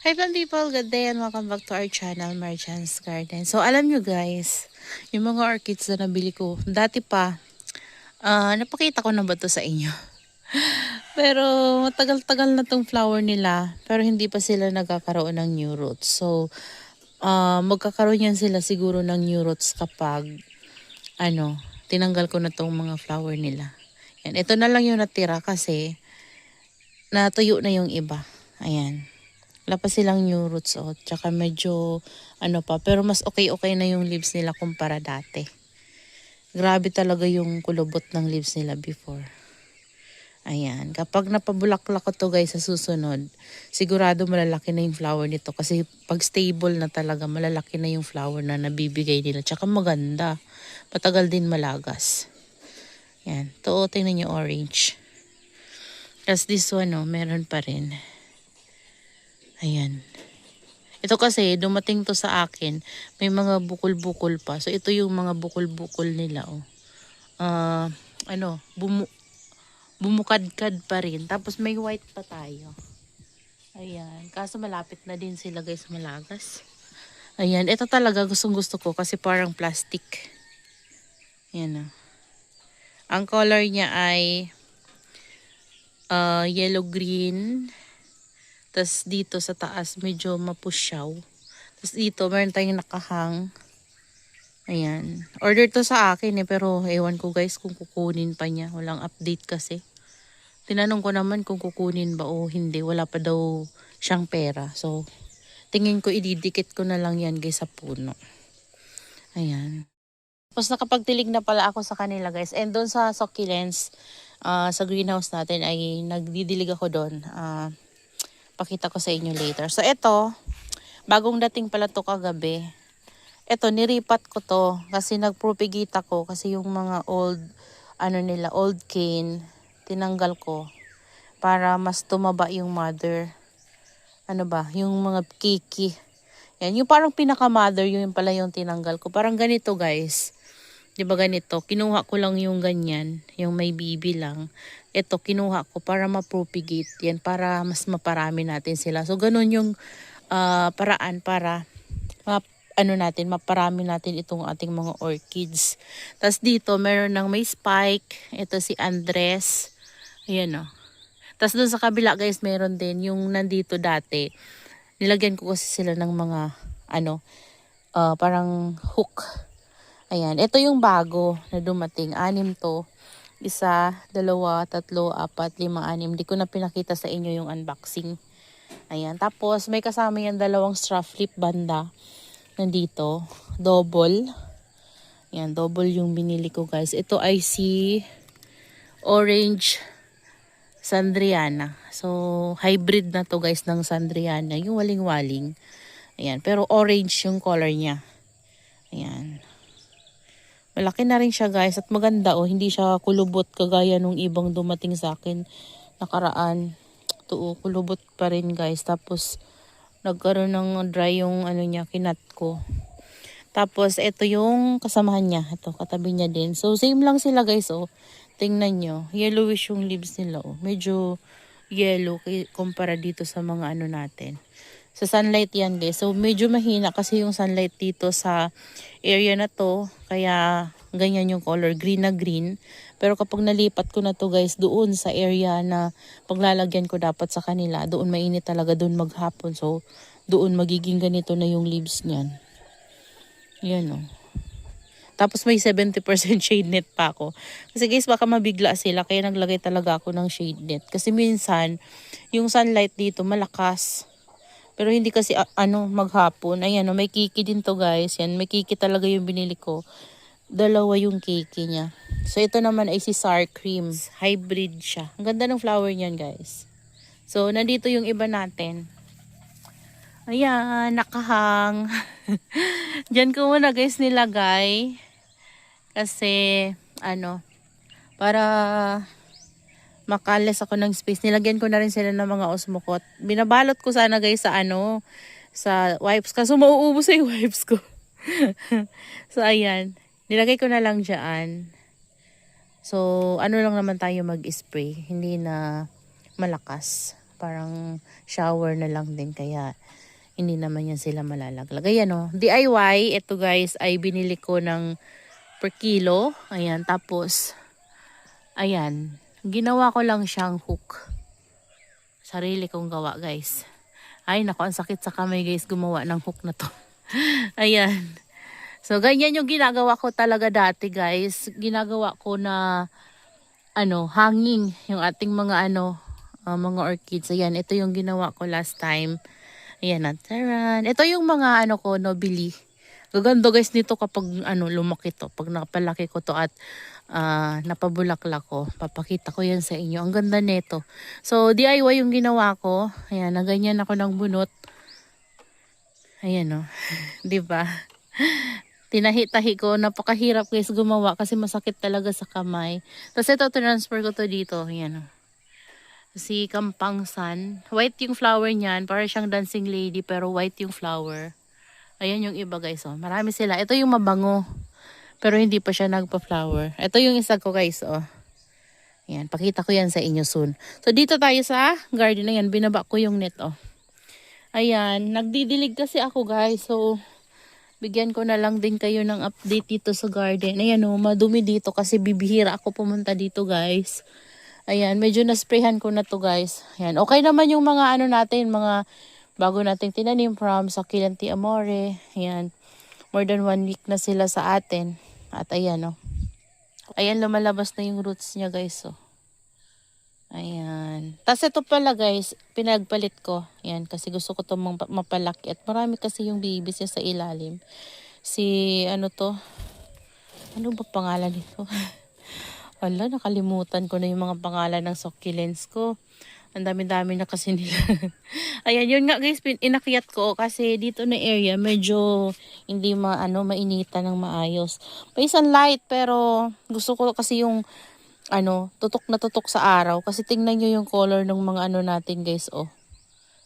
Hi fun people, good day and welcome back to our channel, Merchant's Garden. So alam nyo guys, yung mga orchids na nabili ko, dati pa, napakita ko na ba to sa inyo? Pero matagal-tagal na tong flower nila, pero hindi pa sila nagkakaroon ng new roots. So magkakaroon yan sila siguro ng new roots kapag, tinanggal ko na tong mga flower nila. Yan, ito na lang yung natira kasi natuyo na yung iba. Ayan. Wala pa silang new roots tsaka medyo pa, pero mas okay na yung leaves nila kumpara dati. Grabe talaga yung kulubot ng leaves nila before. Ayan, kapag napabulaklak ko to guys sa susunod, sigurado malalaki na yung flower nito kasi pag stable na talaga malalaki na yung flower na nabibigay nila. Tsaka maganda, matagal din malagas. Yan, to tingnan nyo orange. As this one meron pa rin. Ayan. Ito kasi, dumating to sa akin, may mga bukol-bukol pa. So, ito yung mga bukol-bukol nila, bumukadkad pa rin. Tapos, may white pa tayo. Ayan. Kaso, malapit na din sila, guys, malagas. Ayan. Ito talaga, gustong-gusto ko kasi parang plastic. Ayan, Ang color niya ay yellow-green. Tapos, dito sa taas, medyo mapusyaw. Tapos dito, meron tayong nakahang. Ayan. Order to sa akin pero ewan ko guys kung kukunin pa niya. Walang update kasi. Tinanong ko naman kung kukunin ba o hindi. Wala pa daw siyang pera. So, tingin ko ididikit ko na lang yan guys sa puno. Ayan. Tapos nakapagtilig na pala ako sa kanila guys. And doon sa succulents, sa greenhouse natin ay nagdidilig ako doon. Pakita ko sa inyo later. So, ito, bagong dating pala to kagabi. Ito, niripat ko to kasi nagpropagate ako kasi yung mga old old cane, tinanggal ko para mas tumaba yung mother. Yung mga kiki. Yan, yung parang pinaka-mother, yun pala yung tinanggal ko. Parang ganito guys. 'Di ba ganito? Kinuha ko lang yung ganyan, yung may bibi lang. Ito, kinuha ko para ma-propagate yan, para mas maparami natin sila. So, ganun yung paraan para maparami natin itong ating mga orchids. Tapos dito, meron ng may spike. Ito si Andres. Ayan Tapos doon sa kabila guys, meron din yung nandito dati. Nilagyan ko kasi sila ng mga, parang hook. Ayan. Ito yung bago na dumating. 6 to. 1, 2, 3, 4, 5, 6. Hindi ko na pinakita sa inyo yung unboxing. Ayan. Tapos may kasama yan 2 straw flip banda. Nandito, double. Yan, double yung binili ko guys. Ito ay si Orange Sandriana. So, hybrid na to guys ng Sandriana. Yung waling-waling. Ayan, pero orange yung color niya. Ayan. Malaki na rin siya guys at maganda hindi siya kulubot kagaya nung ibang dumating sa akin nakaraan. Ito kulubot pa rin guys. Tapos, nagkaroon ng dry yung niya, kinat ko. Tapos, ito yung kasamahan niya. Ito, katabi niya din. So, same lang sila guys, Tingnan nyo. Yellowish yung leaves nila, Medyo yellow kumpara dito sa mga natin. Sa sunlight yan guys. So, medyo mahina kasi yung sunlight dito sa area na to. Kaya, ganyan yung color. Green na green. Pero kapag nalipat ko na to guys, doon sa area na paglalagyan ko dapat sa kanila, doon mainit talaga, doon maghapon. So, doon magiging ganito na yung leaves niyan. Yan Tapos may 70% shade net pa ako. Kasi guys, baka mabigla sila. Kaya naglagay talaga ako ng shade net. Kasi minsan, yung sunlight dito malakas. Pero hindi kasi maghapon. Ayan may kiki din to guys. Yan, may kiki talaga yung binili ko. 2 yung kiki niya. So ito naman ay si Sour Cream. Hybrid siya. Ang ganda ng flower niyan guys. So nandito yung iba natin. Ayan, nakahang. Diyan ko muna guys nilagay. Kasi, para makalas ako ng space. Nilagyan ko na rin sila ng mga osmocot. Binabalot ko sana guys sa wipes. Kaso mauubos yung wipes ko. So, ayan. Nilagay ko na lang dyan. So, lang naman tayo mag-spray. Hindi na malakas. parang shower na lang din, kaya hindi naman yan sila malalaglag. Ayan o, DIY, ito guys ay binili ko ng per kilo. Ayan, tapos ayan, ginawa ko lang siyang hook. Sarili kong gawa guys. Ay naku, ang sakit sa kamay guys gumawa ng hook na to. Ayan. So ganyan yung ginagawa ko talaga dati guys. Ginagawa ko na hanging yung ating mga mga orchids. Ayan, ito yung ginawa ko last time. Ayan, nataran. Ito yung mga ko, nobili. Gaganda guys nito kapag lumaki to. Pag napalaki ko to at napabulaklak ko. Papakita ko yan sa inyo. Ang ganda nito. So, DIY yung ginawa ko. Ayan, na ganyan ako ng bunot. Ayan o. Diba? Tinahi-tahi ko. Napakahirap guys gumawa kasi masakit talaga sa kamay. Tapos ito, transfer ko to dito. Ayan o. Si Kampang Sun. White yung flower niyan. Para siyang dancing lady pero white yung flower. Ayan yung iba guys. Oh. Marami sila. Ito yung mabango. Pero hindi pa siya nagpa-flower. Ito yung isa ko guys. Oh. Ayan. Pakita ko yan sa inyo soon. So dito tayo sa garden. Ayan. Binaba ko yung net. Oh. Ayan. Nagdidilig kasi ako guys. So bigyan ko na lang din kayo ng update dito sa garden. Ayan oh. Madumi dito kasi bibihira ako pumunta dito guys. Ayan, medyo na-sprayhan ko na to guys. Ayan, okay naman yung mga natin, mga bago nating tinanim from Succulent Amore. Ayan, more than 1 week na sila sa atin. At ayan oh. Ayan, lumalabas na yung roots niya guys oh. Ayan. Tapos ito pala guys, pinagpalit ko. Ayan, kasi gusto ko itong mapalaki. At marami kasi yung babies niya sa ilalim. Si to? Ano ba pangalan nito? Wala, nakalimutan ko na yung mga pangalan ng succulents ko. Ang dami-dami na kasi nila. Ayan, yun nga guys, inakyat ko kasi dito na area medyo hindi mainitan ng maayos. May sunlight pero gusto ko kasi yung tutok na tutok sa araw kasi tingnan nyo yung color ng mga natin guys, oh.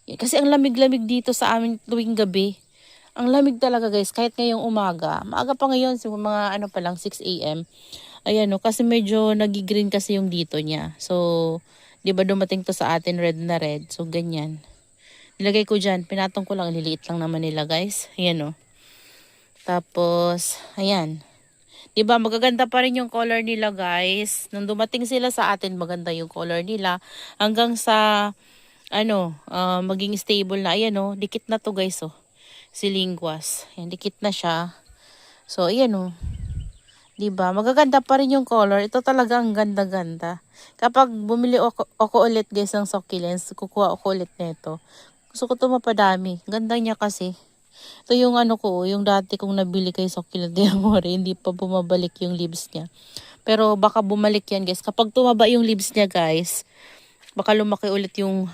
Kasi ang lamig-lamig dito sa amin tuwing gabi. Ang lamig talaga guys, kahit ngayong umaga. Maaga pa ngayon, mga pa lang 6 AM. Ayan o, kasi medyo nagigreen kasi yung dito niya. So, di ba dumating to sa atin red na red. So, ganyan. Nilagay ko dyan. Pinatong ko lang. Liliit lang naman nila guys. Ayan o. Tapos, ayan. Di ba magaganda pa rin yung color nila guys. Nung dumating sila sa atin, maganda yung color nila. Hanggang sa, maging stable na. Ayan o, dikit na to guys o. Si linguas. Ayan, dikit na siya. So, ayan o. Diba? Magaganda pa rin yung color. Ito talaga ang ganda-ganda. Kapag bumili ako ulit guys ng succulents, kukuha ako ulit nito. Gusto ko ito mapadami. Ganda niya kasi. Ito yung yung dati kong nabili kay Succulent Amore. Hindi pa bumabalik yung leaves niya. Pero baka bumalik yan guys. Kapag tumaba yung leaves niya guys, baka lumaki ulit yung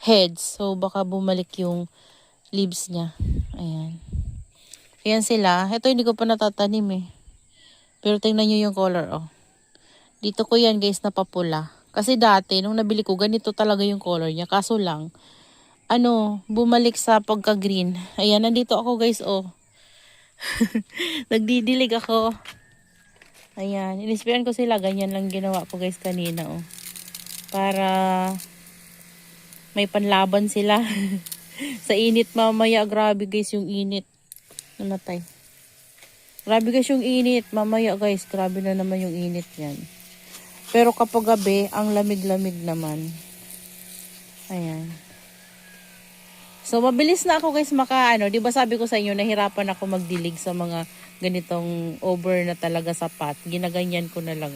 heads. So baka bumalik yung leaves niya. Ayan. Ayan sila. Ito hindi ko pa natatanim eh. Pero tingnan nyo yung color oh. Dito ko yan guys napapula. Kasi dati nung nabili ko ganito talaga yung color niya. Kaso lang bumalik sa pagka-green. Ayan, nandito ako guys oh. Nagdidilig ako. Ayan, inispiran ko sila. Ganyan lang ginawa ko guys kanina oh. Para may panlaban sila. Sa init mamaya. Grabe guys yung init. Namatay. Grabe guys yung init. Mamaya guys, grabe na naman yung init yan. Pero kapag gabi, ang lamig-lamig naman. Ayan. So, mabilis na ako guys di ba sabi ko sa inyo, nahirapan ako magdilig sa mga ganitong over na talaga sapat. Ginaganyan ko na lang.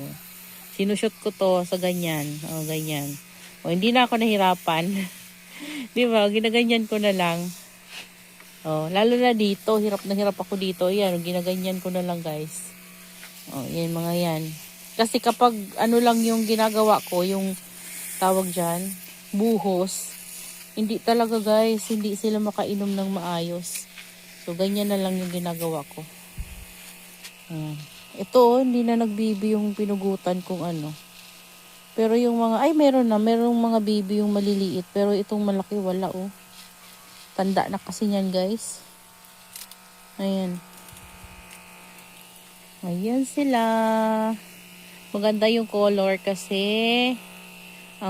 Sinushoot ko to sa ganyan. O, ganyan. O, hindi na ako nahirapan. Di ba? Ginaganyan ko na lang. Oh, lalo na dito, hirap na hirap ako dito. Yan, ginaganyan ko na lang, guys. Oh, yan mga yan. Kasi kapag lang yung ginagawa ko, yung tawag diyan, buhos, hindi talaga, guys, hindi sila makainom ng maayos. So ganyan na lang yung ginagawa ko. Ito, hindi na nagbibi yung pinugutan kung Pero yung mga, merong mga bibi yung maliliit, pero itong malaki wala oh. Tanda na kasi niyan guys. Ayan. Ayan sila. Maganda yung color kasi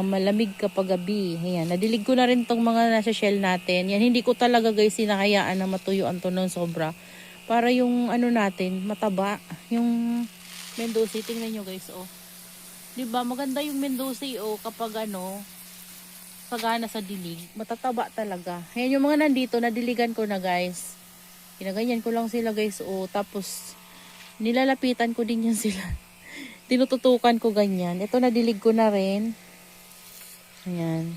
malamig kapag gabi. Ayan, nadilig ko na rin tong mga nasa shell natin. Yan, hindi ko talaga guys sinakayaan na matuyuan to ng sobra. Para yung ano natin, mataba. Yung Mendoza, tingnan nyo guys, oh. Diba, maganda yung Mendoza, oh, kapag ano, sagana sa dilig. Matataba talaga. Ayan yung mga nandito, nadiligan ko na guys. Ginaganyan ko lang sila guys, oh. Tapos, nilalapitan ko din yan sila. Tinututukan ko ganyan. Ito nadilig ko na rin. Ayan.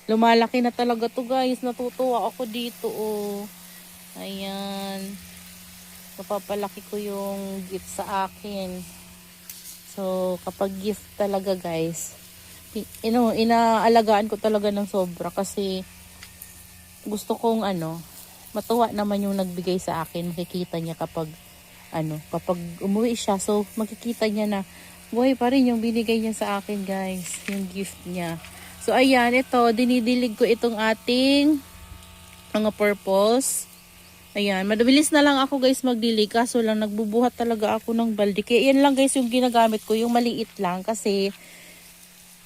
Lumalaki na talaga to guys. Natutuwa ako dito, oh. Ayan. Napapalaki ko yung gift sa akin. So, kapag gift talaga guys, inaalagaan ko talaga ng sobra kasi gusto kong matuwa naman yung nagbigay sa akin. Makikita niya kapag kapag umuwi siya. So, makikita niya na buhay pa rin yung binigay niya sa akin guys. Yung gift niya. So, ayan. Ito, dinidilig ko itong ating mga purpose. Ayan. Madabilis na lang ako guys magdilig. Kaso lang, nagbubuhat talaga ako ng balde. Kaya yan lang guys yung ginagamit ko. Yung maliit lang. Kasi,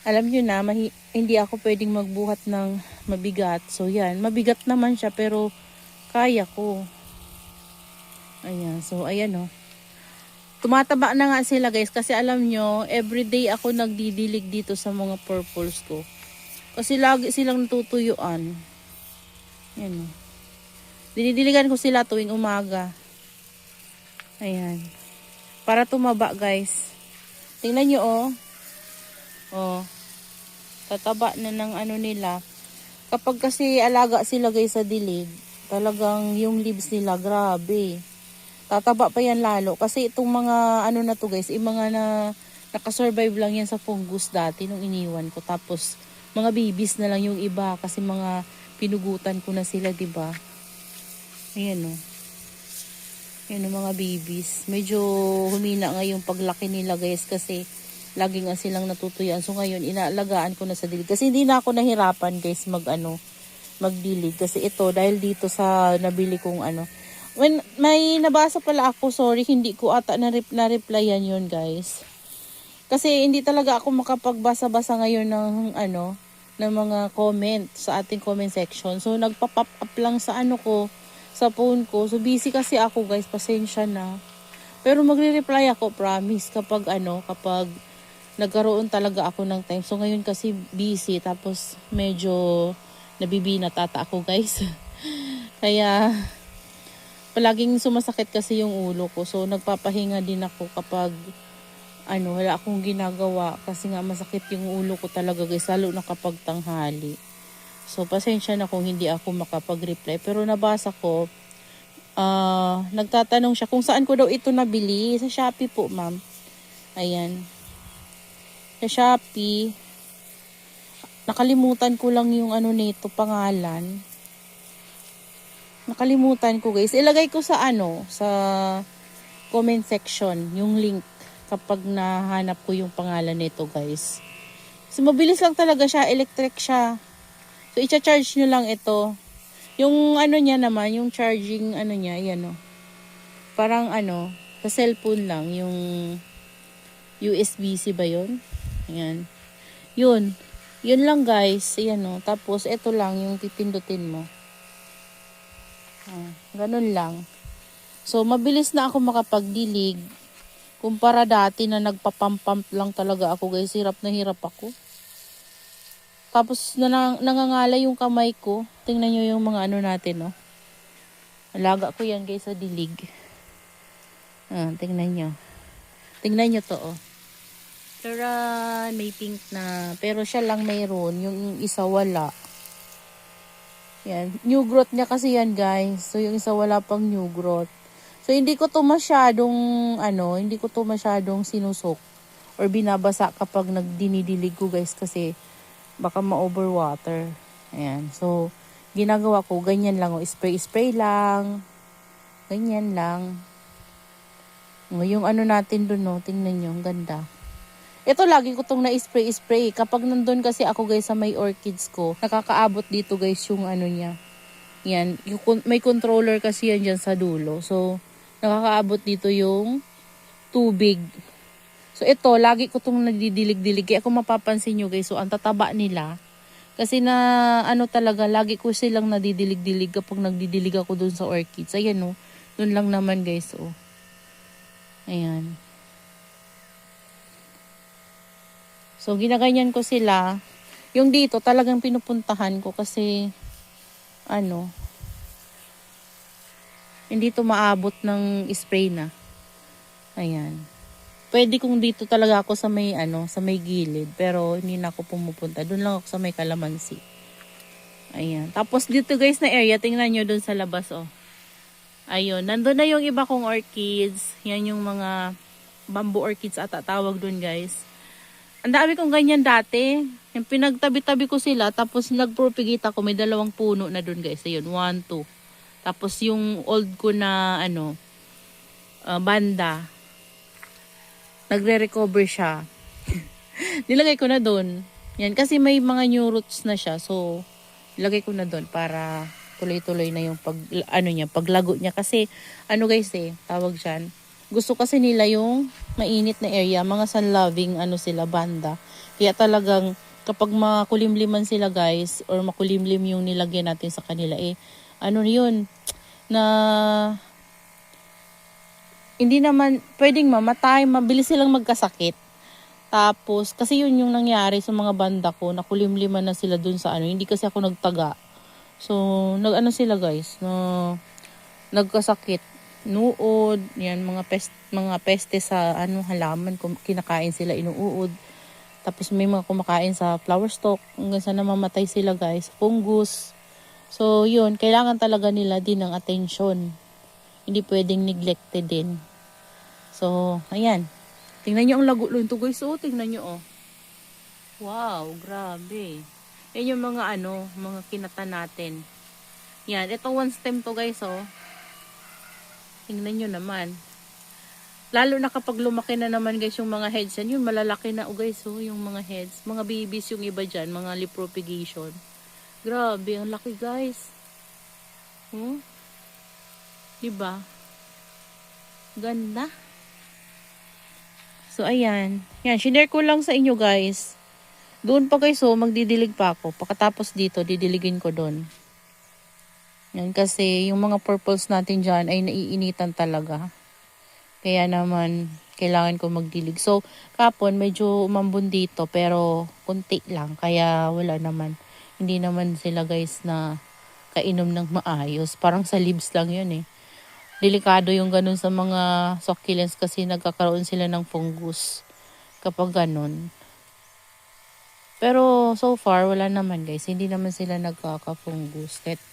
alam nyo na, hindi ako pwedeng magbuhat ng mabigat. So, yan. Mabigat naman siya. Pero, kaya ko. Ayan, so ayan oh. Tumataba na nga sila guys kasi alam nyo, everyday ako nagdidilig dito sa mga purples ko. Kasi lagi silang natutuyuan. Ayan oh. Dinidiligan ko sila tuwing umaga. Ayan. Para tumaba guys. Tingnan nyo oh. Oh. Tataba na ng ano nila. Kapag kasi alaga sila guys sa dilig, talagang yung leaves nila grabe. Tataba pa yan lalo. Kasi itong mga na to guys, yung mga nakasurvive lang yan sa fungus dati nung iniwan ko. Tapos mga babies na lang yung iba kasi mga pinugutan ko na sila, diba? Ayan o. Ayan o mga babies. Medyo humina nga yung paglaki nila guys kasi lagi nga silang natutuyuan. So ngayon inaalagaan ko na sa dilig. Kasi hindi na ako nahirapan guys magdilig. Kasi ito dahil dito sa nabili kong when may nabasa pala ako, sorry, hindi ko ata na-replyan yun guys. Kasi hindi talaga ako makapagbasa-basa ngayon ng mga comment sa ating comment section. So nagpa-pop up lang sa sa phone ko. So busy kasi ako guys, pasensya na. Pero magre-reply ako, promise, kapag nagkaroon talaga ako ng time. So ngayon kasi busy, tapos medyo nabibinat ata ako guys. Kaya palaging sumasakit kasi yung ulo ko. So, nagpapahinga din ako kapag wala akong ginagawa. Kasi nga masakit yung ulo ko talaga guys. Lalo na kapag tanghali. So, pasensya na kung hindi ako makapag-reply. Pero nabasa ko, nagtatanong siya kung saan ko daw ito nabili. Sa Shopee po, ma'am. Ayan. Sa Shopee. Nakalimutan ko lang yung nito, pangalan. Nakalimutan ko guys. Ilagay ko sa sa comment section yung link kapag nahanap ko yung pangalan nito guys. So mabilis lang talaga siya, electric siya. So i-charge nyo lang ito. Yung niya naman, yung charging niya, ayan parang sa cellphone lang, yung USB-C ba yun? Ayan. Yun lang guys. Ayan tapos ito lang yung pipindutin mo. Ganun lang. So, mabilis na ako makapagdilig. Kumpara dati na nagpapamp lang talaga ako guys. Hirap na hirap ako. Tapos, nangangala yung kamay ko. Tingnan nyo yung mga natin, no. Alaga ko yan guys sa dilig. Tingnan nyo. Tingnan nyo to, oh. May pink na. Pero siya lang mayroon. Yung isa wala. Yan. New growth niya kasi yan guys. So yung isa wala pang new growth. So hindi ko to masyadong sinusok or binabasa kapag nagdinidilig ko guys kasi baka ma-overwater. Ayan. So ginagawa ko ganyan lang, spray lang. Ganyan lang. Yung natin dun, tingnan nyo, ang ganda. Ito lagi ko tong na-spray. Kapag nandun kasi ako guys sa may orchids ko, nakakaabot dito guys yung niya. Yan. May controller kasi yan dyan sa dulo. So, nakakaabot dito yung tubig. So ito, lagi ko itong nadidilig-dilig. Kaya kung mapapansin nyo guys, so ang tataba nila. Kasi na ano talaga, lagi ko silang nadidilig-dilig kapag nagdidilig ako dun sa orchids. Ayan o, dun lang naman guys o. Ayan. So ginaganyan ko sila. Yung dito talagang pinupuntahan ko kasi ano, hindi to maabot ng spray na. Ayan. Pwede kung dito talaga ako sa may ano, sa may gilid, pero hindi na ako pumupunta. Doon lang ako sa may kalamansi. Ayan. Tapos dito guys na area, tingnan nyo doon sa labas oh. Ayun, nandun na yung iba kong orchids. Yan yung mga bamboo orchids ata tawag doon guys. Ang dami kong ganyan dati. Yung pinagtabi-tabi ko sila, tapos nagpropagate ako. May 2 puno na doon guys. Ayun, 1, 2. Tapos yung old ko na ano, banda, nagre-recover siya. Nilagay ko na doon. Yan, kasi may mga new roots na siya. So, nilagay ko na doon para tuloy-tuloy na yung paglago niya. Kasi, ano guys tawag dyan. Gusto kasi nila yung mainit na area. Mga sun-loving, sila, banda. Kaya talagang, kapag makulimliman sila guys, or makulimlim yung nilagyan natin sa kanila, yun, na hindi naman pwedeng mamatay, mabilis silang magkasakit. Tapos, kasi yun yung nangyari sa mga banda ko, nakulimliman na sila dun sa hindi kasi ako nagtaga. So, sila guys, nagkasakit, nuod, yan, mga peste sa halaman, kinakain sila, inuud. Tapos may mga kumakain sa flower stalk, hanggang sa namamatay sila guys, fungus. So, yun, kailangan talaga nila din ng attention. Hindi pwedeng neglected din. So, ayan. Tingnan nyo ang lago ito guys. Oh, tingnan nyo oh. Wow, grabe. Yan yung mga mga kinata natin. Yan, ito one stem to guys oh. Tingnan nyo naman. Lalo na kapag lumaki na naman guys yung mga heads yan. Yun, malalaki na oh guys oh, yung mga heads. Mga babies yung iba dyan, mga leaf propagation. Grabe, ang laki guys. Oh. Diba? Ganda. So, ayan. Yan, shinare ko lang sa inyo guys. Doon pa guys, magdidilig pa ako. Pagkatapos dito, didiligin ko doon. Yan, kasi yung mga purples natin dyan ay naiinitan talaga. Kaya naman, kailangan ko magdilig. So, kapon, medyo umambon dito, pero kunti lang. Kaya wala naman. Hindi naman sila guys na kainom ng maayos. Parang sa leaves lang yun Delikado yung ganun sa mga succulents kasi nagkakaroon sila ng fungus kapag ganun. Pero so far, wala naman guys. Hindi naman sila nagkaka-fungus. Kahit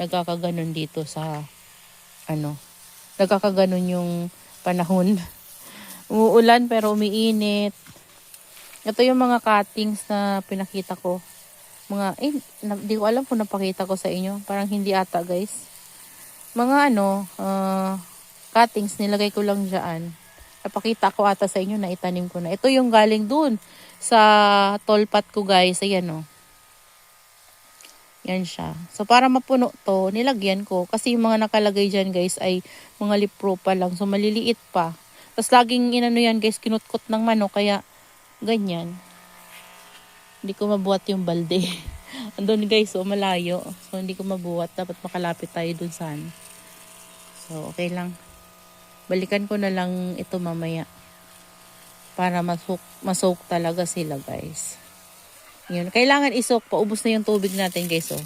nagkakaganon dito sa nagkakaganon yung panahon. Umuulan pero umiinit. Ito yung mga cuttings na pinakita ko. Di ko alam kung napakita ko sa inyo. Parang hindi ata guys. Mga cuttings, nilagay ko lang dyan. Napakita ko ata sa inyo na itanim ko na. Ito yung galing dun sa tall pot ko guys. Ayan Yan siya. So para mapuno to, nilagyan ko. Kasi yung mga nakalagay dyan guys ay mga lipro pa lang. So maliliit pa. Tapos laging yan guys, kinutkot ng manok. Kaya ganyan. Hindi ko mabuhat yung balde. Andun guys, malayo. So hindi ko mabuhat. Dapat makalapit tayo dun saan. So, okay lang. Balikan ko na lang ito mamaya. Para masok talaga sila, guys. Yun. Kailangan isok. Paubos na yung tubig natin, guys. Oh.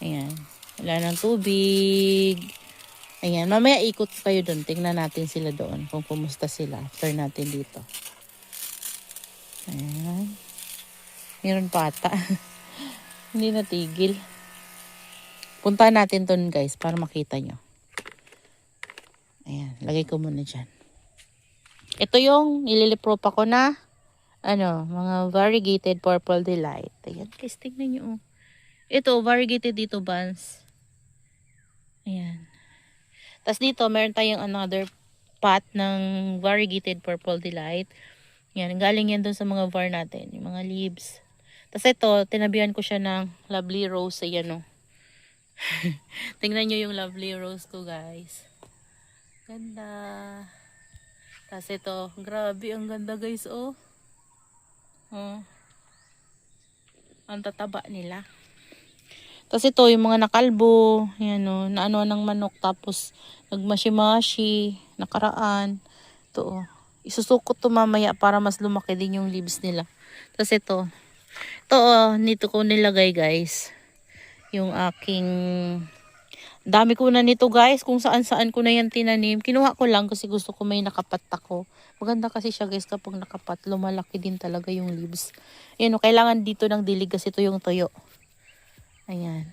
Ayan. Wala ng tubig. Ayan. Mamaya ikot kayo doon. Tingnan natin sila doon. Kung kumusta sila. After natin dito. Ayan. Meron pa ata. Hindi natigil. Punta natin doon, guys. Para makita nyo. Ayan, lagay ko muna dyan. Ito yung nililipropa ko na, mga variegated purple delight. Ayan, guys, tignan nyo. Ito, variegated dito, buns. Ayan. Tapos dito, meron tayong another pot ng variegated purple delight. Ayan, galing yan dun sa mga var natin, yung mga leaves. Tapos ito, tinabihan ko siya ng lovely rose. Ayan, tingnan nyo yung lovely rose ko, guys. Ganda. Tapos ito, grabe, ang ganda guys, oh. Oh. Ang tataba nila. Tapos ito, yung mga nakalbo, yan o, naano ng manok, tapos nagmashi-mashi, nakaraan. Ito o, isusukot to mamaya para mas lumaki din yung leaves nila. Tapos ito o, nito ko nilagay guys, yung aking, dami ko na nito guys, kung saan saan ko na yan tinanim. Kinuha ko lang kasi gusto ko may nakapat ako. Maganda kasi siya guys kapag nakapat, lumalaki din talaga yung leaves. Ayan o, kailangan dito ng dilig kasi ito yung tuyo. Ayan.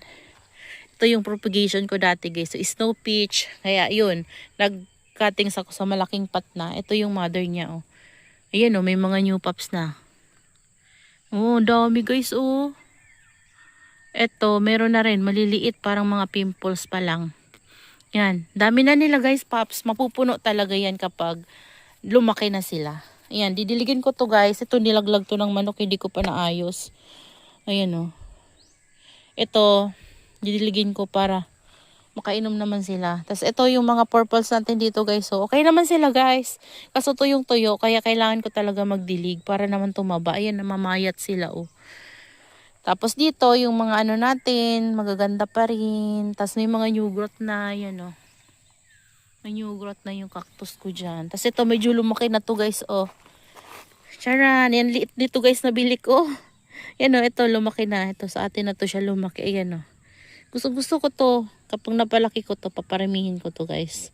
Ito yung propagation ko dati guys. So, snow peach. Kaya yun, nag-cuttings ako sa malaking pot na. Ito yung mother niya oh. Ayan oh, may mga new pups na. Oh, dami guys oh. Ito, meron na rin. Maliliit, parang mga pimples pa lang. Yan. Dami na nila guys, pups. Mapupuno talaga yan kapag lumaki na sila. Ayan, didiligin ko to guys. Ito, nilaglag to ng manok. Hindi ko pa naayos. Ayan oh. Ito, didiligin ko para makainom naman sila. Tapos ito yung mga purples natin dito guys. So, okay naman sila guys. Kaso to yung tuyo. Kaya kailangan ko talaga magdilig para naman tumaba. Ayan, namamayat sila oh. Tapos dito, yung mga ano natin, magaganda pa rin. Tapos may mga new growth na, yan oh. May new growth na yung cactus ko dyan. Tapos ito, medyo lumaki na to guys oh. Charan, yan liit dito guys nabili ko. Yan o, ito lumaki na. Ito sa atin na to siya lumaki. Ayan o. Gusto ko to. Kapag napalaki ko to, paparamihin ko to guys.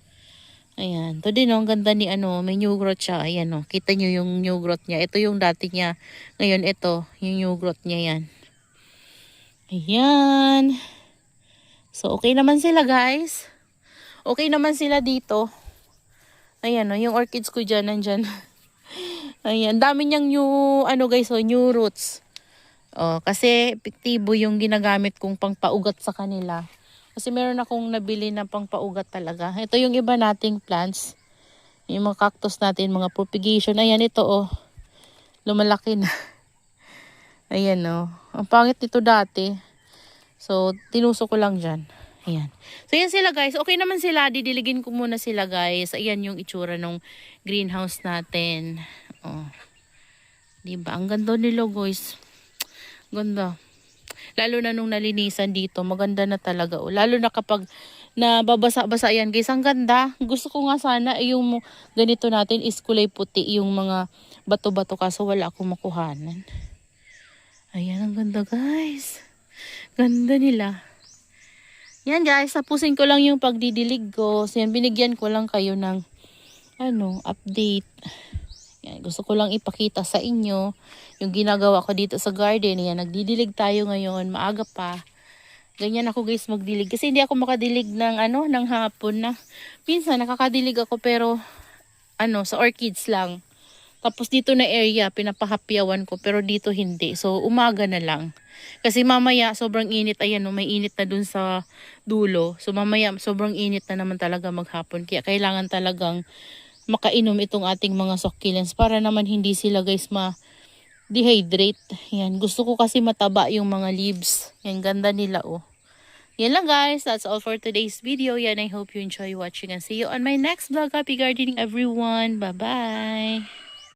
Ayan. Ito din o, ang ganda ni ano, may new growth siya. Ayan o, kita nyo yung new growth niya. Ito yung dati niya. Ngayon ito, yung new growth niya yan. Ayan. So, okay naman sila guys. Okay naman sila dito. Ayan o, yung orchids ko dyan, nandyan. Ayan, dami niyang new, ano guys o, new roots. Oh, kasi epektibo yung ginagamit kong pangpaugat sa kanila. Kasi meron akong nabili na pangpaugat talaga. Ito yung iba nating plants. Yung mga cactus natin, mga propagation. Ayan, ito oh. Lumalaki na. Ayan oh. Ang pangit nito dati. So, tinuso ko lang dyan. Ayan. So, yan sila guys. Okay naman sila. Didiligin ko muna sila guys. Ayan yung itsura ng greenhouse natin. Oh. Diba? Ang ganda nila guys. Ganda. Lalo na nung nalinisan dito, maganda na talaga. O, lalo na kapag nababasa-basa yan guys, ang ganda. Gusto ko nga sana yung ganito natin is kulay puti, yung mga bato-bato kaso wala akong makuhanan. Ayan, ang ganda guys. Ganda nila. Yan guys, tapusin ko lang yung pagdidilig ko. So yan, binigyan ko lang kayo ng update. Yan, gusto ko lang ipakita sa inyo yung ginagawa ko dito sa garden. Yan, nagdidilig tayo ngayon, maaga pa. Ganyan ako guys magdilig kasi hindi ako makadilig ng ng hapon na. Minsan nakakadilig ako pero sa orchids lang. Tapos dito na area pinapahapyawan ko pero dito hindi. So umaga na lang. Kasi mamaya sobrang init, ayan may init na dun sa dulo. So mamaya sobrang init na naman talaga maghapon. Kaya kailangan talagang makainom itong ating mga succulents para naman hindi sila guys ma-dehydrate. Yan, gusto ko kasi mataba yung mga leaves. Yan, ganda nila oh. Yan lang guys, that's all for today's video. Yan, I hope you enjoy watching and see you on my next vlog. Happy gardening everyone. Bye-bye.